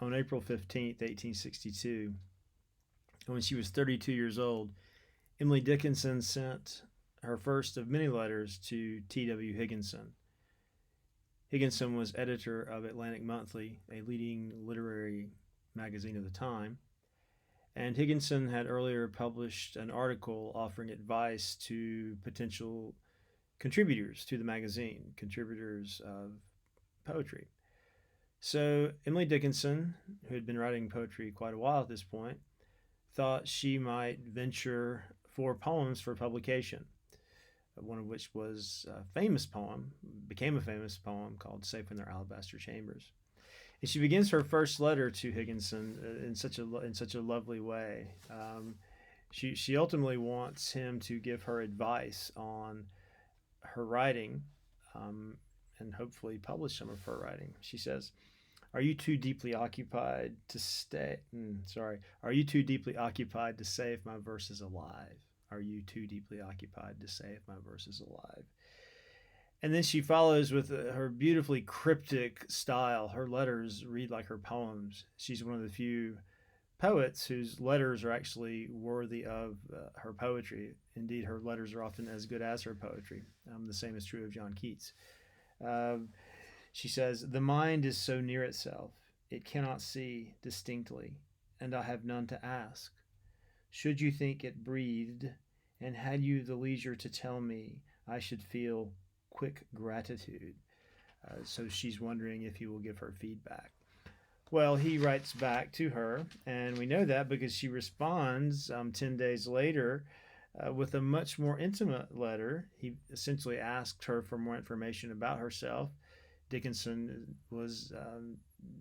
on April 15th, 1862. When she was 32 years old, Emily Dickinson sent her first of many letters to T.W. Higginson. Higginson was editor of Atlantic Monthly, a leading literary magazine of the time, and Higginson had earlier published an article offering advice to potential contributors to the magazine, contributors of poetry. So Emily Dickinson, who had been writing poetry quite a while at this point, thought she might venture 4 poems for publication, one of which was a famous poem, became a famous poem called Safe in Their Alabaster Chambers. And she begins her first letter to Higginson in such a lovely way. She ultimately wants him to give her advice on her writing, and hopefully publish some of her writing. She says, "Are you too deeply occupied to stay? Sorry. Are you too deeply occupied to say if my verse is alive? Are you too deeply occupied to say if my verse is alive?" And then she follows with her beautifully cryptic style. Her letters read like her poems. She's one of the few poets whose letters are actually worthy of her poetry. Indeed, her letters are often as good as her poetry. The same is true of John Keats. Uh, she says, "The mind is so near itself, it cannot see distinctly, and I have none to ask. Should you think it breathed, and had you the leisure to tell me, I should feel quick gratitude." So she's wondering if he will give her feedback. Well, he writes back to her, and we know that because she responds 10 days later with a much more intimate letter. He essentially asked her for more information about herself. Dickinson was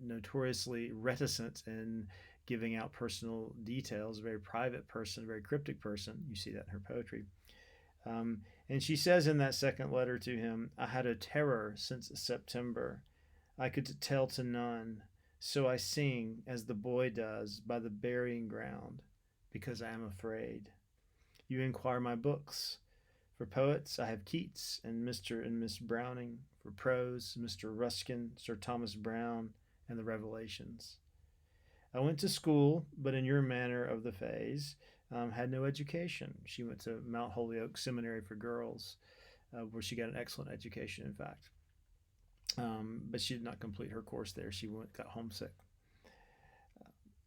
notoriously reticent in giving out personal details, a very private person, a very cryptic person. You see that in her poetry. And she says in that second letter to him, "I had a terror since September. I could tell to none. So I sing as the boy does by the burying ground, because I am afraid. You inquire my books. For poets, I have Keats and Mr. and Miss Browning. For prose, Mr. Ruskin, Sir Thomas Browne, and the Revelations. I went to school, but in your manner of the phase, had no education." She went to Mount Holyoke Seminary for Girls, where she got an excellent education, in fact. But she did not complete her course there. She got homesick.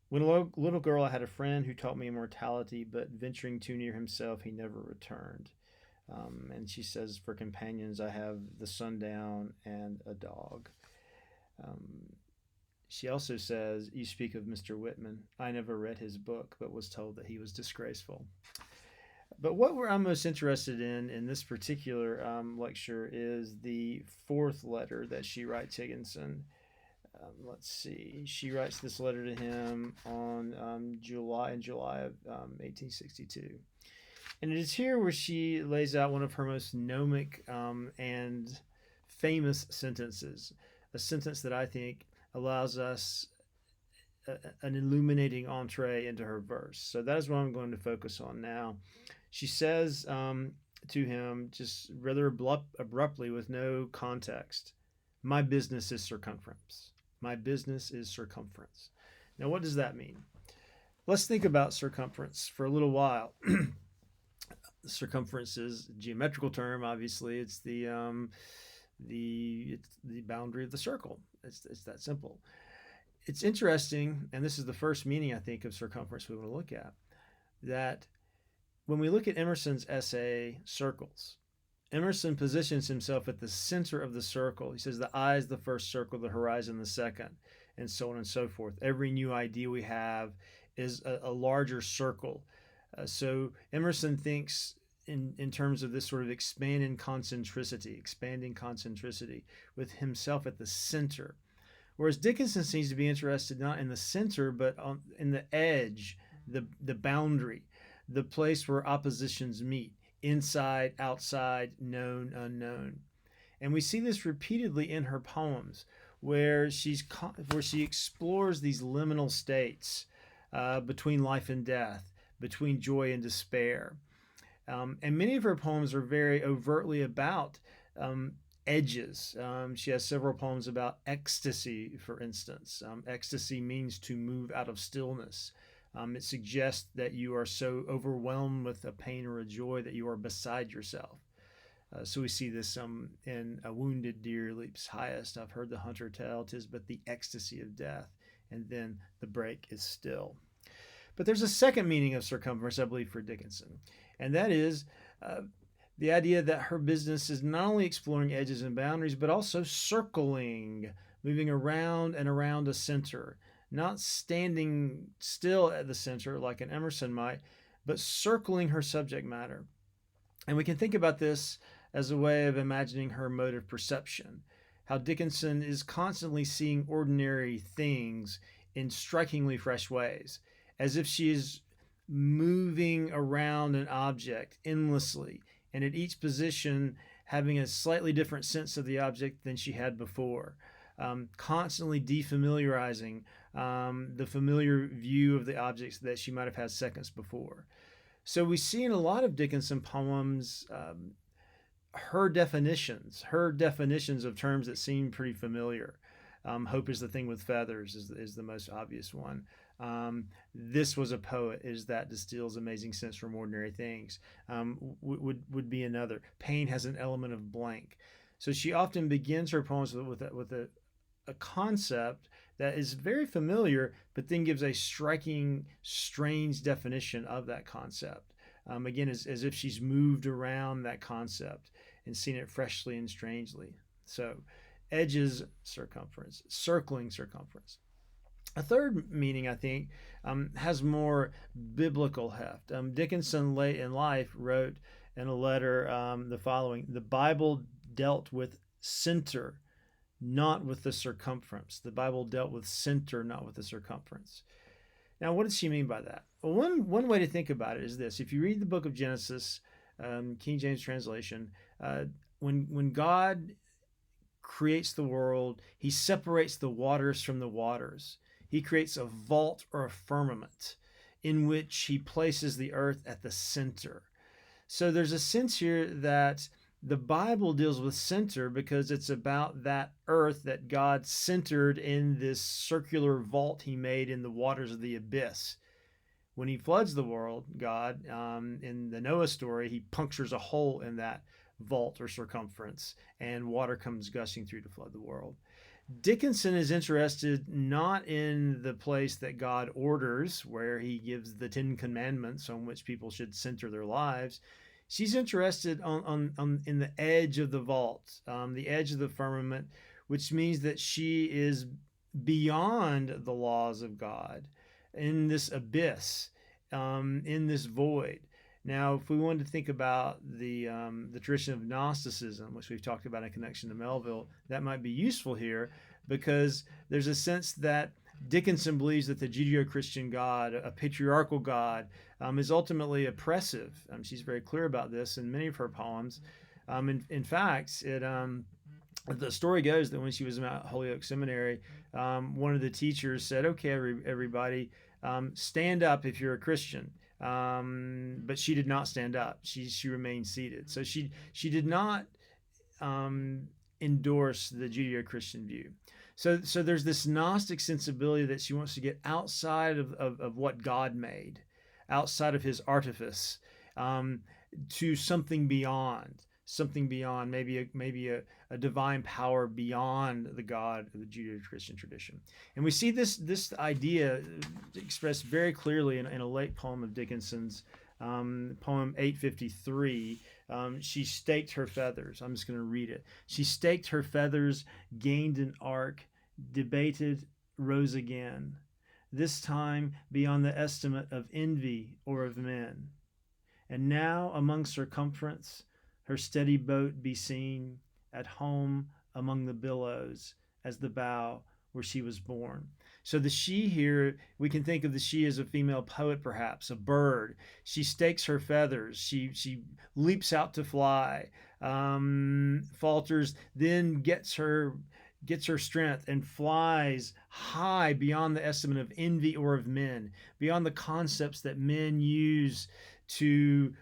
"When a little girl, I had a friend who taught me immortality, but venturing too near himself, he never returned." And she says, "For companions, I have the sundown and a dog." She also says, "You speak of Mr. Whitman. I never read his book, but was told that he was disgraceful." But what I'm most interested in this particular lecture is the fourth letter that she writes Higginson. Let's see. She writes this letter to him on July of 1862. And it is here where she lays out one of her most gnomic and famous sentences, a sentence that I think allows us an illuminating entree into her verse. So that is what I'm going to focus on now. She says to him, just rather abruptly, with no context, "My business is circumference. My business is circumference." Now, what does that mean? Let's think about circumference for a little while. Circumference is a geometrical term. Obviously, it's the boundary of the circle. It's that simple. It's interesting, and this is the first meaning, I think, of circumference we want to look at, that when we look at Emerson's essay, Circles, Emerson positions himself at the center of the circle. He says the eye is the first circle, the horizon the second, and so on and so forth. Every new idea we have is a larger circle. So Emerson thinks in terms of this sort of expanding concentricity, with himself at the center. Whereas Dickinson seems to be interested not in the center, but in the edge, the boundary, the place where oppositions meet, inside, outside, known, unknown. And we see this repeatedly in her poems, where she explores these liminal states between life and death, between joy and despair. And many of her poems are very overtly about edges. She has several poems about ecstasy, for instance. Ecstasy means to move out of stillness. It suggests that you are so overwhelmed with a pain or a joy that you are beside yourself. So we see this in A Wounded Deer Leaps Highest. I've heard the hunter tell, 'tis but the ecstasy of death, and then the break is still. But there's a second meaning of circumference, I believe, for Dickinson, and that is the idea that her business is not only exploring edges and boundaries, but also circling, moving around and around a center, not standing still at the center like an Emerson might, but circling her subject matter. And we can think about this as a way of imagining her mode of perception, how Dickinson is constantly seeing ordinary things in strikingly fresh ways, as if she is moving around an object endlessly, and at each position having a slightly different sense of the object than she had before, constantly defamiliarizing the familiar view of the objects that she might have had seconds before. So we see in a lot of Dickinson poems her definitions of terms that seem pretty familiar. Hope is the thing with feathers is the most obvious one. This was a poet is that distills amazing sense from ordinary things. Would be another. Pain has an element of blank. So she often begins her poems with a concept that is very familiar, but then gives a striking, strange definition of that concept. Again, as if she's moved around that concept and seen it freshly and strangely. So, edges, circumference, circling circumference. A third meaning, I think, has more biblical heft. Dickinson, late in life, wrote in a letter the following: "The Bible dealt with center, not with the circumference." The Bible dealt with center, not with the circumference. Now, what does she mean by that? Well, one way to think about it is this. If you read the book of Genesis, King James translation, when God creates the world, he separates the waters from the waters. He creates a vault or a firmament in which he places the earth at the center. So there's a sense here that the Bible deals with center because it's about that earth that God centered in this circular vault he made in the waters of the abyss. When he floods the world, God, in the Noah story, he punctures a hole in that vault or circumference, and water comes gushing through to flood the world. Dickinson is interested not in the place that God orders, where he gives the 10 Commandments on which people should center their lives. She's interested in the edge of the vault, the edge of the firmament, which means that she is beyond the laws of God, in this abyss, in this void. Now, if we wanted to think about the tradition of Gnosticism, which we've talked about in connection to Melville, that might be useful here because there's a sense that Dickinson believes that the Judeo-Christian God, a patriarchal God, is ultimately oppressive. She's very clear about this in many of her poems. In fact, the story goes that when she was at Holyoke Seminary, one of the teachers said, "Okay, everybody, stand up if you're a Christian." But she did not stand up. She remained seated. So she did not endorse the Judeo-Christian view. So there's this Gnostic sensibility that she wants to get outside of what God made, outside of his artifice, to something beyond, maybe a divine power beyond the God of the Judeo-Christian tradition. And we see this idea expressed very clearly in a late poem of Dickinson's, poem 853. She staked her feathers. I'm just going to read it. She staked her feathers, gained an arc, debated, rose again, this time beyond the estimate of envy or of men. And now among circumference, her steady boat be seen, at home among the billows, as the bow where she was born. So the she here, we can think of the she as a female poet, perhaps, a bird. She stakes her feathers. She leaps out to fly, falters, then gets her strength and flies high beyond the estimate of envy or of men, beyond the concepts that men use to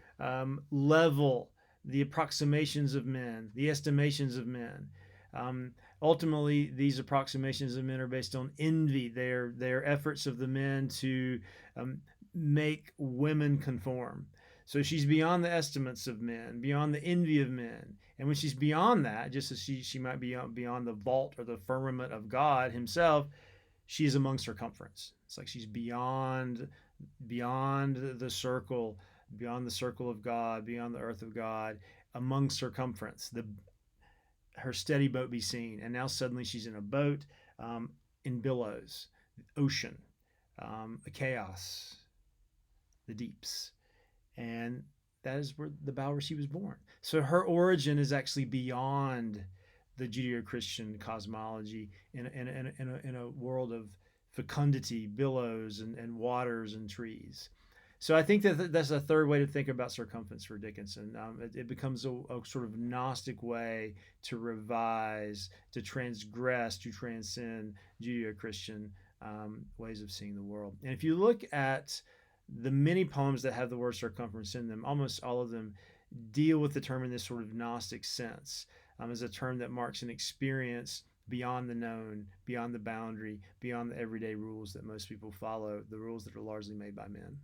level the approximations of men, the estimations of men. Um, Ultimately, these approximations of men are based on envy. They're efforts of the men to um, make women conform. So she's beyond the estimates of men, beyond the envy of men. And when she's beyond that, just as she might be beyond the vault or the firmament of God Himself, she's among circumference. It's like she's beyond the circle, beyond the circle of God, beyond the earth of God, among circumference. Her steady boat be seen, and now suddenly she's in a boat, in billows, ocean, a chaos, the deeps, and that is where the bow where she was born. So her origin is actually beyond the Judeo-Christian cosmology in a world of fecundity, billows, and waters and trees. So I think that's a third way to think about circumference for Dickinson. It becomes a sort of Gnostic way to revise, to transgress, to transcend Judeo-Christian ways of seeing the world. And if you look at the many poems that have the word circumference in them, almost all of them deal with the term in this sort of Gnostic sense, as a term that marks an experience beyond the known, beyond the boundary, beyond the everyday rules that most people follow, the rules that are largely made by men.